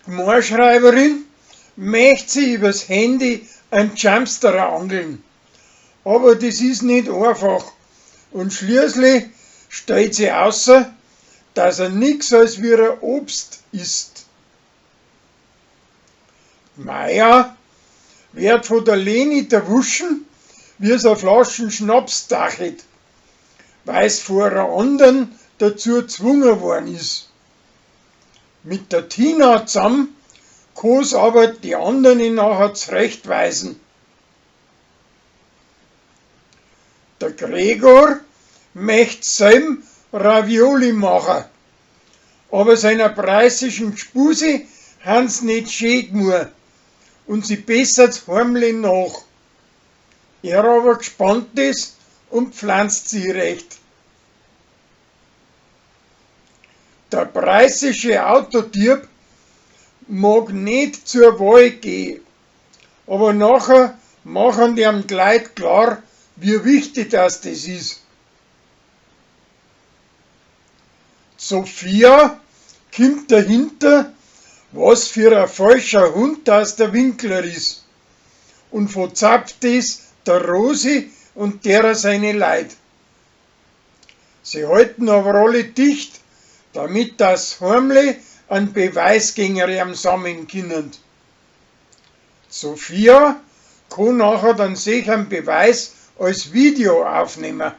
Die Moorschreiberin möchte sie übers Handy einen Jumpsterer angeln. Aber das ist nicht einfach. Und schließlich stellt sie außer, dass er nix als wie ein Obst isst. Maja wird von der Leni erwuschen, wie es eine Flaschen Schnaps dachelt, weil es vor einer anderen dazu gezwungen worden ist. Mit der Tina zusammen kann es aber die anderen nachher zurechtweisen. Der Gregor möchte selber Ravioli machen, aber seiner preußischen Gspusi haben's nicht schön gemacht und sie bessert's heimlich nach. Er aber gespannt ist und pflanzt sie recht. Der preußische Autodieb mag nicht zur Wahl gehen, aber nachher machen die am Leid klar, wie wichtig das ist. Sophia kommt dahinter, was für ein falscher Hund das der Winkler ist, und verzapft es der Rosi und derer seine Leid. Sie halten aber alle dicht, damit das heimlich einen Beweis gegen ihn sammeln können. Sophia kann nachher dann sich einen Beweis als Video aufnehmen.